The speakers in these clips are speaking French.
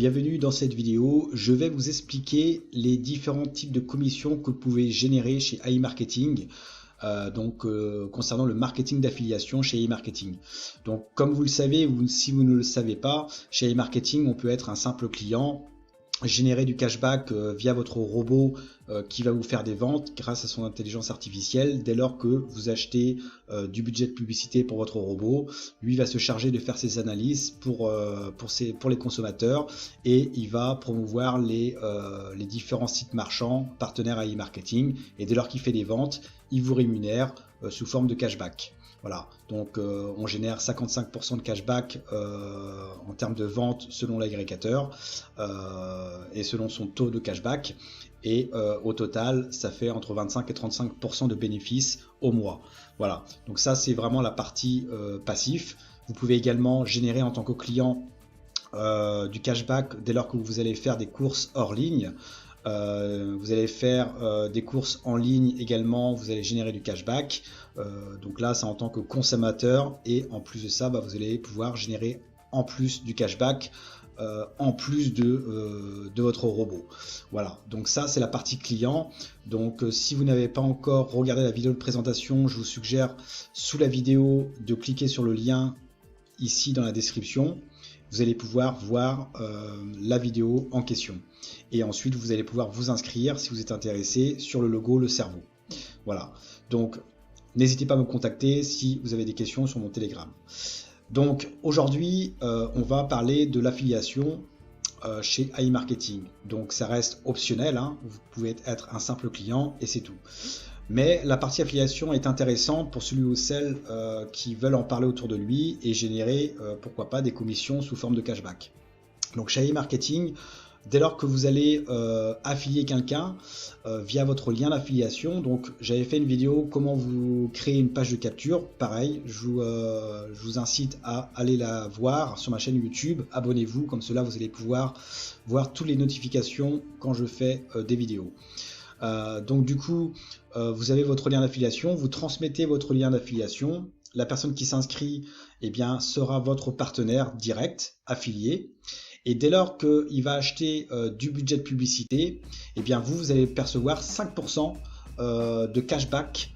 bienvenue dans cette vidéo. Je vais vous expliquer les différents types de commissions que vous pouvez générer chez AI Marketing, concernant le marketing d'affiliation chez AI Marketing. Donc comme vous le savez, ou si vous ne le savez pas, chez AI Marketing, on peut être un simple client, générer du cashback via votre robot qui va vous faire des ventes grâce à son intelligence artificielle. Dès lors que vous achetez du budget de publicité pour votre robot, lui va se charger de faire ses analyses pour les consommateurs et il va promouvoir les différents sites marchands partenaires à e-marketing, et dès lors qu'il fait des ventes, il vous rémunère sous forme de cashback. Voilà, donc on génère 55% de cashback en termes de vente selon l'agrégateur et selon son taux de cashback, et au total ça fait entre 25 et 35% de bénéfices au mois. Voilà, donc ça c'est vraiment la partie passif. Vous pouvez également générer en tant que client du cashback dès lors que vous allez faire des courses hors ligne. Vous allez faire des courses en ligne également, vous allez générer du cashback. Donc là c'est en tant que consommateur, et en plus de ça vous allez pouvoir générer en plus du cashback en plus de votre robot. Voilà, donc ça c'est la partie client. Donc si vous n'avez pas encore regardé la vidéo de présentation, je vous suggère sous la vidéo de cliquer sur le lien ici dans la description. Vous allez pouvoir voir la vidéo en question. Et ensuite, vous allez pouvoir vous inscrire si vous êtes intéressé sur le logo Le Cerveau. Voilà. Donc, n'hésitez pas à me contacter si vous avez des questions sur mon Telegram. Donc, aujourd'hui, on va parler de l'affiliation chez AI Marketing. Donc, ça reste optionnel, hein. Vous pouvez être un simple client et c'est tout. Mais la partie affiliation est intéressante pour celui ou celle qui veulent en parler autour de lui et générer, pourquoi pas, des commissions sous forme de cashback. Donc chez AI Marketing, dès lors que vous allez affilier quelqu'un via votre lien d'affiliation, donc j'avais fait une vidéo comment vous créer une page de capture. Pareil, je vous incite à aller la voir sur ma chaîne YouTube. Abonnez-vous, comme cela vous allez pouvoir voir toutes les notifications quand je fais des vidéos. Donc du coup, vous avez votre lien d'affiliation, vous transmettez votre lien d'affiliation, la personne qui s'inscrit sera votre partenaire direct affilié, et dès lors qu'il va acheter du budget de publicité, vous allez percevoir 5% de cashback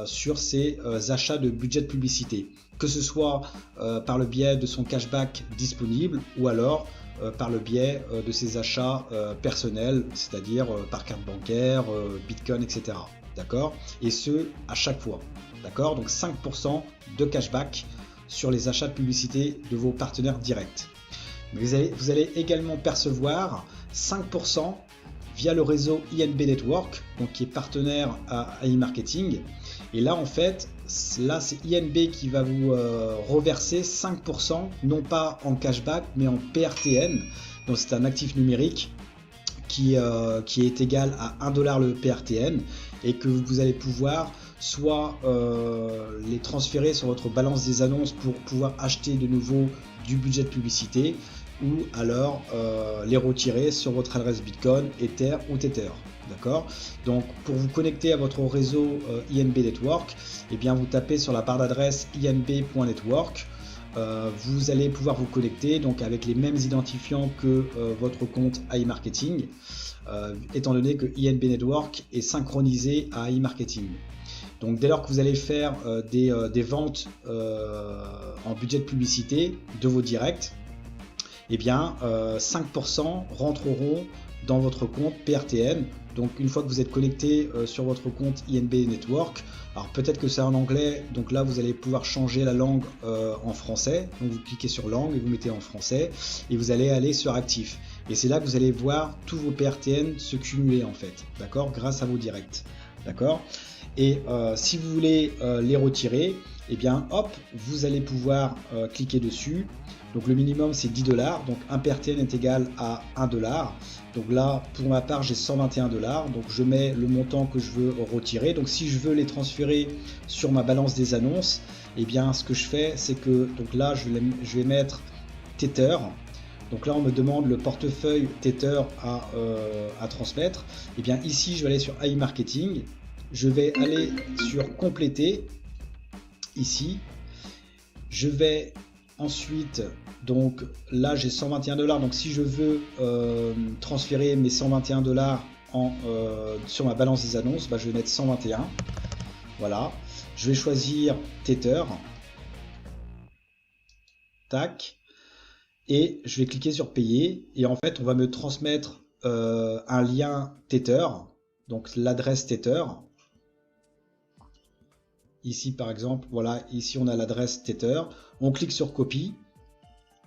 sur ces achats de budget de publicité, que ce soit par le biais de son cashback disponible ou alors par le biais de ses achats personnels, c'est-à-dire par carte bancaire, Bitcoin, etc. D'accord? Et ce, à chaque fois. D'accord? Donc 5% de cashback sur les achats de publicité de vos partenaires directs. Vous allez également percevoir 5% via le réseau INB Network, donc qui est partenaire à AI Marketing. Et là, en fait, c'est INB qui va vous reverser 5%, non pas en cashback, mais en PRTN. Donc c'est un actif numérique qui est égal à 1$ le PRTN, et que vous allez pouvoir soit les transférer sur votre balance des annonces pour pouvoir acheter de nouveau du budget de publicité, ou alors les retirer sur votre adresse Bitcoin, Ether ou Tether. D'accord? Donc pour vous connecter à votre réseau INB Network, vous tapez sur la barre d'adresse inb.network. Vous allez pouvoir vous connecter donc avec les mêmes identifiants que votre compte AI Marketing, étant donné que INB Network est synchronisé à AI Marketing. Donc dès lors que vous allez faire des ventes en budget de publicité de vos directs, 5% rentreront dans votre compte PRTN. Donc une fois que vous êtes connecté sur votre compte INB Network, alors peut-être que c'est en anglais, donc là vous allez pouvoir changer la langue en français. Donc vous cliquez sur langue et vous mettez en français, et vous allez aller sur actif. Et c'est là que vous allez voir tous vos PRTN se cumuler en fait, d'accord, grâce à vos directs, d'accord. Et si vous voulez les retirer, vous allez pouvoir cliquer dessus. Donc le minimum c'est 10$, donc un PRTN est égal à 1$. Donc là pour ma part j'ai 121$, donc je mets le montant que je veux retirer. Donc si je veux les transférer sur ma balance des annonces, ce que je fais c'est que donc là je vais mettre Tether. Donc là on me demande le portefeuille Tether à transmettre. Ici je vais aller sur AI Marketing, je vais aller sur compléter ici, je vais ensuite Donc là j'ai 121 $. Donc si je veux transférer mes 121 $ sur ma balance des annonces, bah, je vais mettre 121. Voilà. Je vais choisir Tether. Tac. Et je vais cliquer sur payer. Et en fait on va me transmettre un lien Tether. Donc l'adresse Tether. Ici par exemple, voilà, ici on a l'adresse Tether. On clique sur copie.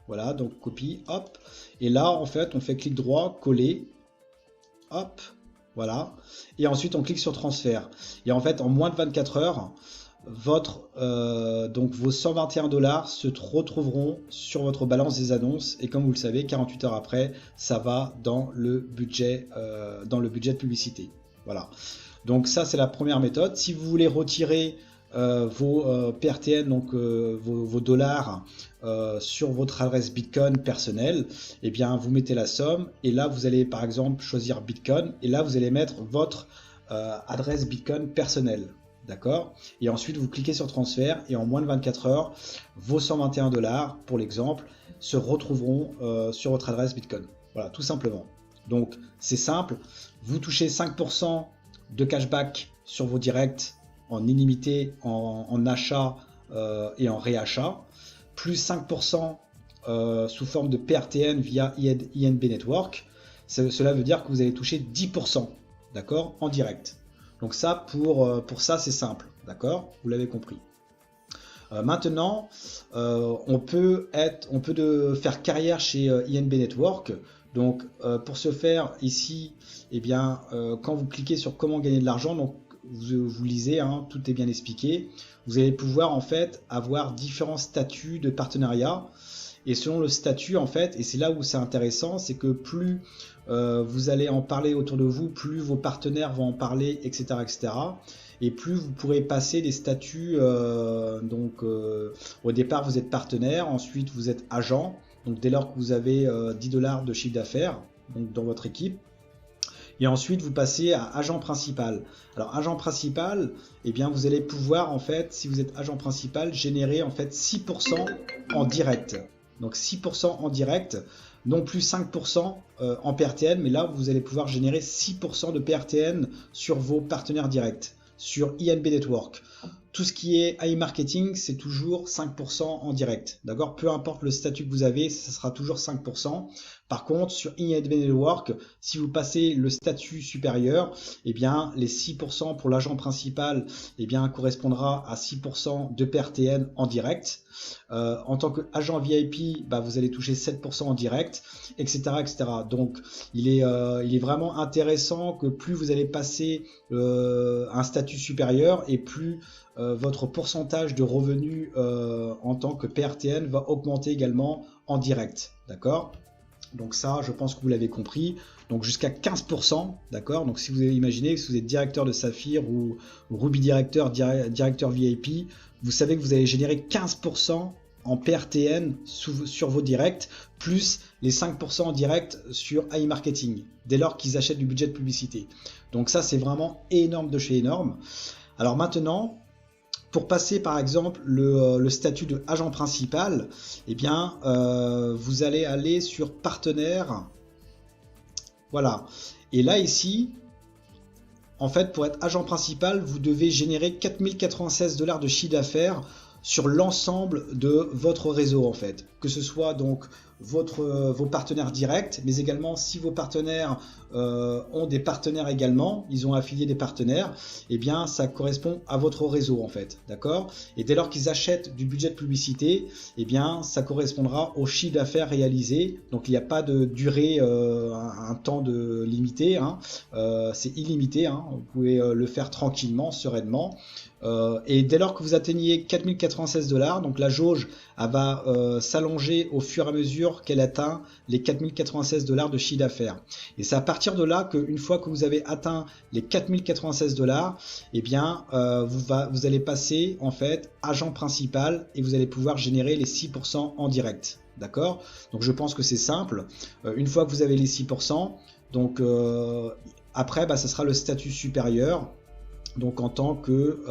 Voilà, donc copie, hop. Et là, en fait, on fait clic droit, coller. Hop, voilà. Et ensuite, on clique sur transfert. Et en fait, en moins de 24 heures, donc vos 121 $ se retrouveront sur votre balance des annonces. Et comme vous le savez, 48 heures après, ça va dans le budget de publicité. Voilà. Donc ça, c'est la première méthode. Si vous voulez retirer vos PRTN, donc vos dollars sur votre adresse Bitcoin personnelle, et bien vous mettez la somme et là vous allez par exemple choisir Bitcoin et là vous allez mettre votre adresse Bitcoin personnelle, d'accord, et ensuite vous cliquez sur transfert et en moins de 24 heures vos 121 $ pour l'exemple se retrouveront sur votre adresse Bitcoin. Voilà, tout simplement. Donc c'est simple, vous touchez 5% de cashback sur vos directs en illimité, en achat et en réachat, plus 5% sous forme de PRTN via INB Network. Cela veut dire que vous allez toucher 10%, d'accord, en direct. Donc ça, pour ça, c'est simple, d'accord, vous l'avez compris. Maintenant, on peut faire carrière chez INB Network. Donc pour ce faire, ici, eh bien, quand vous cliquez sur comment gagner de l'argent, donc vous lisez, hein, tout est bien expliqué. Vous allez pouvoir en fait avoir différents statuts de partenariat et selon le statut en fait, et c'est là où c'est intéressant, c'est que plus vous allez en parler autour de vous, plus vos partenaires vont en parler, etc., etc. Et plus vous pourrez passer des statuts. Donc au départ vous êtes partenaire, ensuite vous êtes agent. Donc dès lors que vous avez 10 $ de chiffre d'affaires donc dans votre équipe. Et ensuite vous passez à agent principal. Alors agent principal, eh bien vous allez pouvoir en fait, si vous êtes agent principal, générer en fait 6% en direct. Donc 6% en direct, non plus 5% en PRTN, mais là vous allez pouvoir générer 6% de PRTN sur vos partenaires directs, sur INB Network. Tout ce qui est iMarketing, c'est toujours 5% en direct. D'accord, peu importe le statut que vous avez, ça sera toujours 5%. Par contre, sur INB Network, si vous passez le statut supérieur, eh bien, les 6% pour l'agent principal, eh bien, correspondra à 6% de PRTN en direct. En tant qu'agent VIP, bah, vous allez toucher 7% en direct, etc., etc. Donc, il est vraiment intéressant que plus vous allez passer un statut supérieur et plus votre pourcentage de revenus en tant que PRTN va augmenter également en direct, d'accord. Donc ça, je pense que vous l'avez compris. Donc jusqu'à 15%, d'accord. Donc si vous avez imaginé que si vous êtes directeur de Saphir ou Ruby directeur VIP, vous savez que vous allez générer 15% en PRTN sur vos directs, plus les 5% en direct sur iMarketing, dès lors qu'ils achètent du budget de publicité. Donc ça, c'est vraiment énorme de chez énorme. Alors maintenant, pour passer par exemple le statut de agent principal, eh bien, vous allez aller sur partenaire. Voilà. Et là, ici, en fait, pour être agent principal, vous devez générer 4096 $ de chiffre d'affaires sur l'ensemble de votre réseau, en fait. Que ce soit donc vos partenaires directs, mais également si vos partenaires ont des partenaires également, ils ont affilié des partenaires, eh bien ça correspond à votre réseau en fait, d'accord. Et dès lors qu'ils achètent du budget de publicité, eh bien ça correspondra au chiffre d'affaires réalisé. Donc il n'y a pas de durée, un temps de limité, hein. C'est illimité, hein. Vous pouvez le faire tranquillement, sereinement. Et dès lors que vous atteignez 4096 $, donc la jauge elle va s'allonger au fur et à mesure qu'elle atteint les 4096 $ de chiffre d'affaires. Et c'est à partir de là qu'une fois que vous avez atteint les 4096 $, eh bien vous allez passer en fait agent principal et vous allez pouvoir générer les 6% en direct. D'accord? Donc je pense que c'est simple. Une fois que vous avez les 6%, donc après ça sera le statut supérieur. Donc en tant que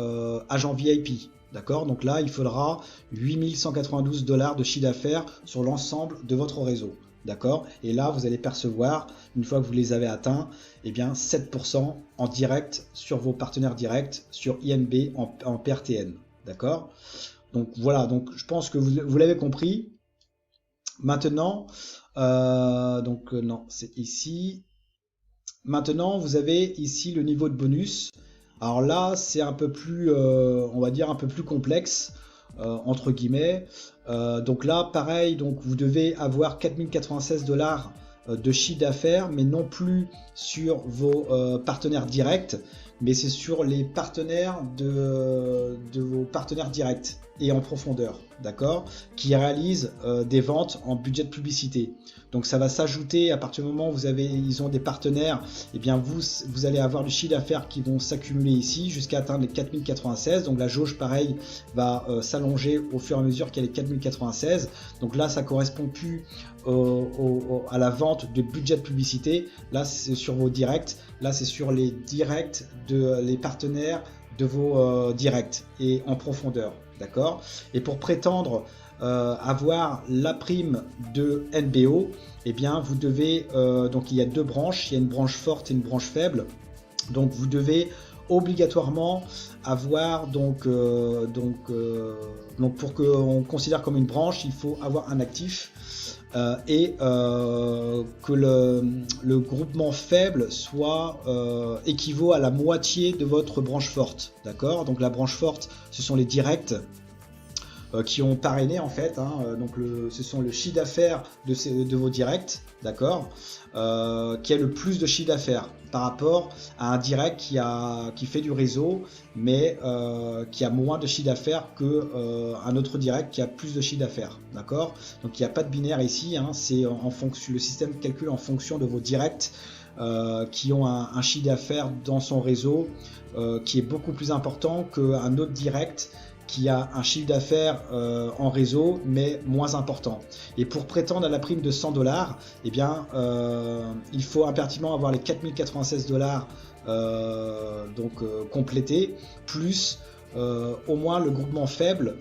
agent VIP, D'accord? Donc là, il faudra 8192 $ de chiffre d'affaires sur l'ensemble de votre réseau. D'accord? Et là, vous allez percevoir, une fois que vous les avez atteints, eh bien 7% en direct sur vos partenaires directs, sur INB en PRTN. D'accord? Donc voilà, donc je pense que vous l'avez compris. Maintenant, non, c'est ici. Maintenant, vous avez ici le niveau de bonus. Alors là, c'est un peu plus, on va dire un peu plus complexe, entre guillemets. Donc là, pareil, donc vous devez avoir 4096 $ de chiffre d'affaires, mais non plus sur vos partenaires directs, mais c'est sur les partenaires de vos partenaires directs et en profondeur, d'accord, qui réalisent des ventes en budget de publicité. Donc ça va s'ajouter à partir du moment où ils ont des partenaires, et bien vous allez avoir du chiffre d'affaires qui vont s'accumuler ici jusqu'à atteindre les 4096. Donc la jauge pareil va s'allonger au fur et à mesure qu'il y a les 4096. Donc là ça correspond plus à la vente de budget de publicité. Là c'est sur vos directs, là c'est sur les directs les partenaires de vos directs et en profondeur, d'accord. Et pour prétendre avoir la prime de NBO, eh bien vous devez donc il y a deux branches, il y a une branche forte et une branche faible. Donc vous devez obligatoirement avoir donc pour qu'on considère comme une branche, il faut avoir un actif et que le groupement faible soit équivaut à la moitié de votre branche forte, d'accord. Donc la branche forte, ce sont les directs qui ont parrainé en fait, donc ce sont le chiffre d'affaires de vos directs, d'accord, qui a le plus de chiffre d'affaires par rapport à un direct qui fait du réseau, mais qui a moins de chiffre d'affaires que un autre direct qui a plus de chiffre d'affaires, d'accord. Donc il n'y a pas de binaire ici, c'est en fonction, le système calcule en fonction de vos directs qui ont un chiffre d'affaires dans son réseau qui est beaucoup plus important qu'un autre direct qui a un chiffre d'affaires en réseau mais moins important. Et pour prétendre à la prime de 100 $, eh bien, il faut impérativement avoir les 4096 $ complétés, plus au moins le groupement faible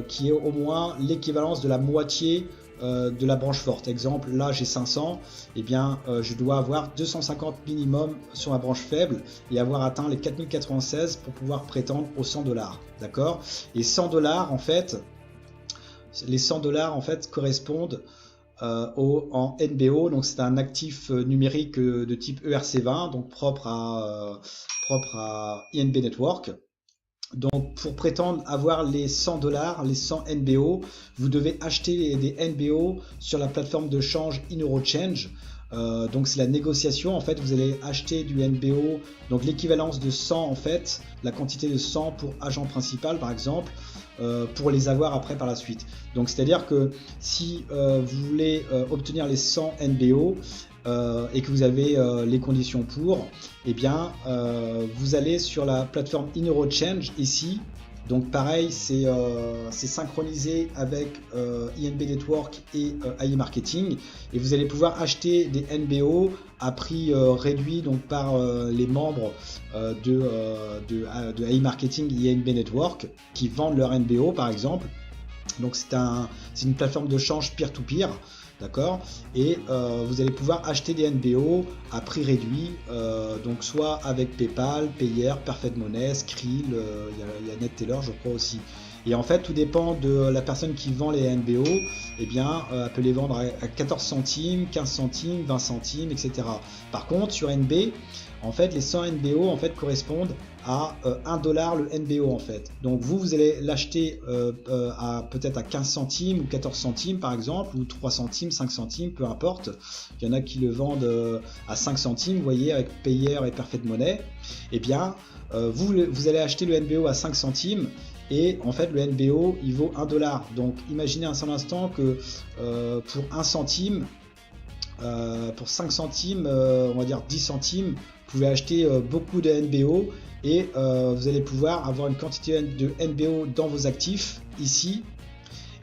qui est au moins l'équivalence de la moitié de la branche forte. Exemple, là j'ai 500, et bien je dois avoir 250 minimum sur la branche faible et avoir atteint les 4096 pour pouvoir prétendre aux 100 $, d'accord. Et 100 $ en fait, les 100 $ en fait correspondent en NBO, donc c'est un actif numérique de type ERC20, donc propre à INB Network. Donc pour prétendre avoir les 100 $, les 100 NBO, vous devez acheter des NBO sur la plateforme de change InEuroChange. Donc c'est la négociation, en fait vous allez acheter du NBO, donc l'équivalence de 100 en fait, la quantité de 100 pour agent principal par exemple, pour les avoir après par la suite. Donc c'est à dire que si vous voulez obtenir les 100 NBO et que vous avez les conditions pour, eh bien vous allez sur la plateforme InEuroChange ici. Donc pareil, c'est synchronisé avec INB Network et AI Marketing, et vous allez pouvoir acheter des NBO à prix réduit donc par les membres de AI Marketing et INB Network qui vendent leur NBO par exemple. Donc c'est une plateforme de change peer-to-peer. D'accord, et vous allez pouvoir acheter des NBO à prix réduit, donc soit avec PayPal, Payer, Perfect Money, Skrill, il y a NetTeller je crois aussi. Et en fait tout dépend de la personne qui vend les NBO, eh bien elle peut les vendre à 14 centimes, 15 centimes, 20 centimes, etc. Par contre sur NB, en fait les 100 NBO en fait correspondent à 1 $ le NBO en fait. Donc vous allez l'acheter peut-être à 15 centimes ou 14 centimes par exemple, ou 3 centimes, 5 centimes, peu importe. Il y en a qui le vendent à 5 centimes, vous voyez, avec Payer et Perfect Money. Eh bien vous allez acheter le NBO à 5 centimes et en fait le NBO il vaut 1 $. Donc imaginez un seul instant que pour 1 centime, pour 5 centimes, on va dire 10 centimes, vous pouvez acheter beaucoup de NBO et vous allez pouvoir avoir une quantité de NBO dans vos actifs ici,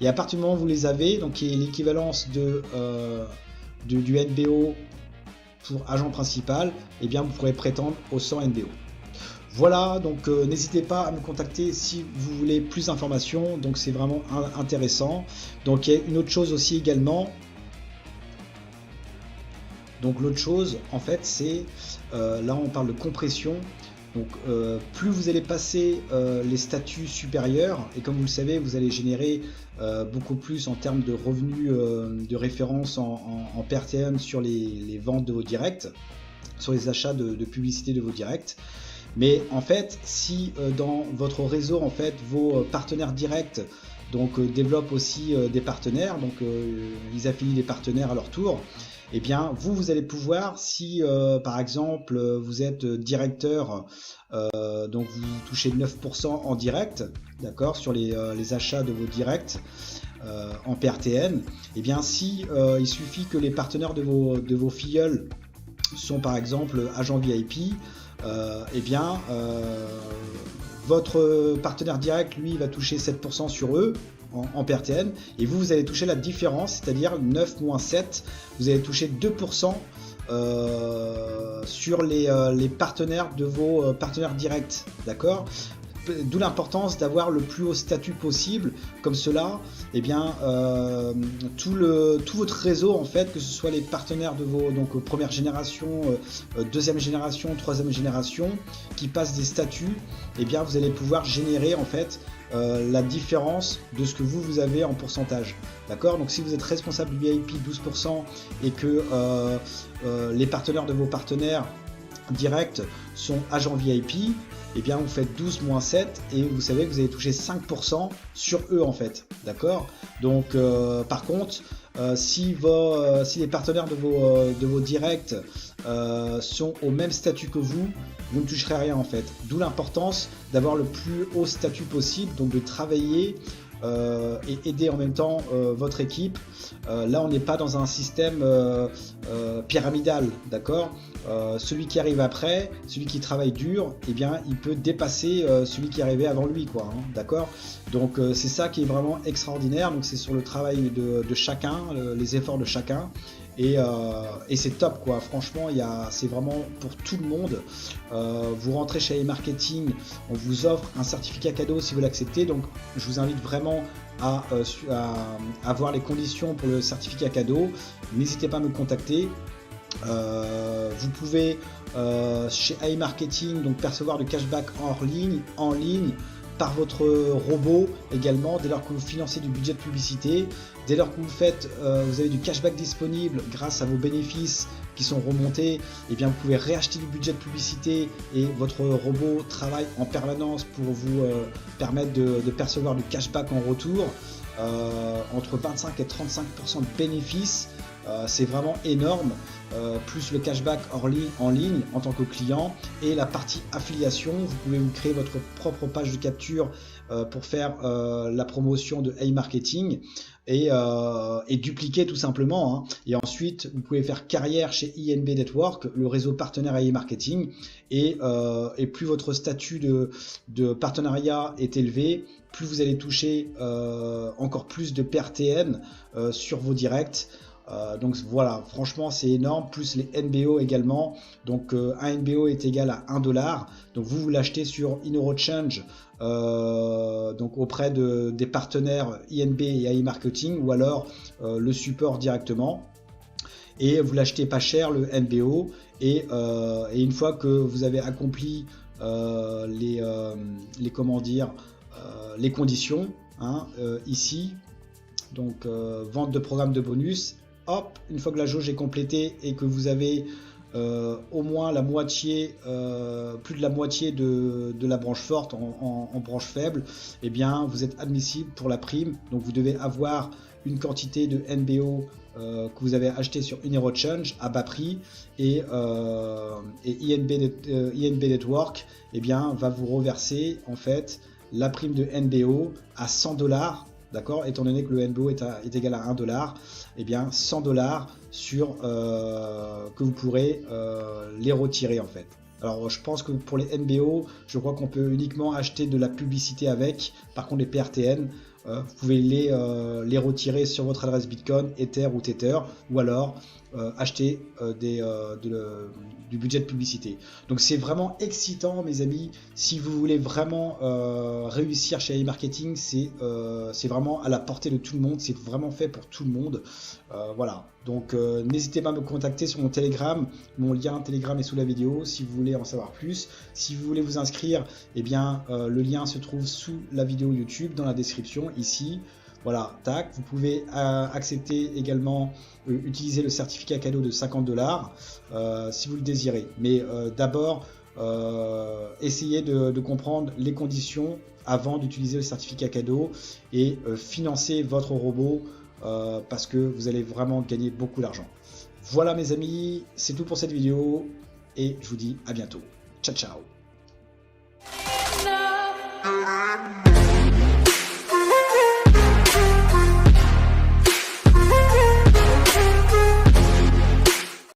et à partir du moment où vous les avez, donc qui est l'équivalence du NBO pour agent principal, et bien vous pourrez prétendre aux 100 NBO. Voilà, donc n'hésitez pas à me contacter si vous voulez plus d'informations, donc c'est vraiment intéressant. Donc il y a une autre chose aussi également. Donc l'autre chose, en fait, c'est, là on parle de compression. Donc plus vous allez passer les statuts supérieurs, et comme vous le savez, vous allez générer beaucoup plus en termes de revenus de référence en PRTN sur les ventes de vos directs, sur les achats de publicité de vos directs. Mais en fait, si dans votre réseau, en fait, vos partenaires directs donc développent aussi des partenaires, donc ils affilient des partenaires à leur tour, eh bien vous allez pouvoir, si par exemple vous êtes directeur, donc vous touchez 9% en direct, d'accord, sur les achats de vos directs en PRTN, eh bien si il suffit que les partenaires de vos filleuls sont par exemple agents VIP, eh bien votre partenaire direct, lui, va toucher 7% sur eux en PRTN, et vous allez toucher la différence, c'est-à-dire 9 moins 7, vous allez toucher 2% sur les partenaires de vos partenaires directs, d'accord? D'où l'importance d'avoir le plus haut statut possible, comme cela, eh bien, tout votre réseau, en fait, que ce soit les partenaires de vos première génération, deuxième génération, troisième génération, qui passent des statuts, eh bien, vous allez pouvoir générer en fait la différence de ce que vous avez en pourcentage. D'accord? Donc si vous êtes responsable du VIP 12% et que les partenaires de vos partenaires directs sont agents VIP, eh bien vous faites 12 moins 7 et vous savez que vous allez toucher 5% sur eux en fait, d'accord? Donc par contre, si les partenaires de vos directs sont au même statut que vous ne toucherez rien en fait. D'où l'importance d'avoir le plus haut statut possible, donc de travailler et aider en même temps votre équipe. Là on n'est pas dans un système pyramidal, d'accord? Celui qui arrive après, celui qui travaille dur, eh bien il peut dépasser celui qui est arrivé avant lui, quoi, hein, d'accord? Donc c'est ça qui est vraiment extraordinaire. Donc c'est sur le travail de chacun, les efforts de chacun. Et c'est top, quoi. Franchement, c'est vraiment pour tout le monde. Vous rentrez chez iMarketing, on vous offre un certificat cadeau si vous l'acceptez. Donc je vous invite vraiment à voir les conditions pour le certificat cadeau. N'hésitez pas à me contacter. Vous pouvez chez iMarketing donc percevoir du cashback en ligne par votre robot également, dès lors que vous financez du budget de publicité, dès lors que vous avez du cashback disponible grâce à vos bénéfices qui sont remontés, et bien vous pouvez réacheter du budget de publicité et votre robot travaille en permanence pour vous permettre de percevoir du cashback en retour, entre 25 et 35% de bénéfices. C'est vraiment énorme, plus le cashback en ligne en tant que client et la partie affiliation. Vous pouvez vous créer votre propre page de capture pour faire la promotion de iMarketing et dupliquer tout simplement, hein. Et ensuite vous pouvez faire carrière chez INB Network, le réseau partenaire iMarketing, et plus votre statut de partenariat est élevé, plus vous allez toucher encore plus de PRTN sur vos directs. Donc voilà, franchement c'est énorme, plus les NBO également. Donc un NBO est égal à 1 $. Donc vous l'achetez sur InEuroChange, donc auprès des partenaires INB et iMarketing, ou alors le support directement, et vous l'achetez pas cher le NBO, et une fois que vous avez accompli les conditions, hein, ici, donc vente de programme de bonus. Hop, une fois que la jauge est complétée et que vous avez au moins la moitié, plus de la moitié de la branche forte en branche faible, eh bien vous êtes admissible pour la prime. Donc vous devez avoir une quantité de NBO que vous avez acheté sur InEuroChange à bas prix, et INB Network eh bien va vous reverser en fait la prime de NBO à 100 $. D'accord, étant donné que le NBO est égal à 1 $, eh bien 100 $ sur que vous pourrez les retirer en fait. Alors je pense que pour les NBO, je crois qu'on peut uniquement acheter de la publicité avec. Par contre les PRTN, vous pouvez les retirer sur votre adresse Bitcoin, Ether ou Tether, ou alors acheter du budget de publicité. Donc c'est vraiment excitant mes amis, si vous voulez vraiment réussir chez AI Marketing, c'est vraiment à la portée de tout le monde, c'est vraiment fait pour tout le monde. Voilà, donc n'hésitez pas à me contacter sur mon Telegram, mon lien Telegram est sous la vidéo si vous voulez en savoir plus. Si vous voulez vous inscrire, eh bien le lien se trouve sous la vidéo YouTube, dans la description ici. Voilà, tac, vous pouvez accepter également, utiliser le certificat cadeau de 50$ si vous le désirez. Mais d'abord, essayez de comprendre les conditions avant d'utiliser le certificat cadeau et financer votre robot parce que vous allez vraiment gagner beaucoup d'argent. Voilà mes amis, c'est tout pour cette vidéo et je vous dis à bientôt. Ciao ciao.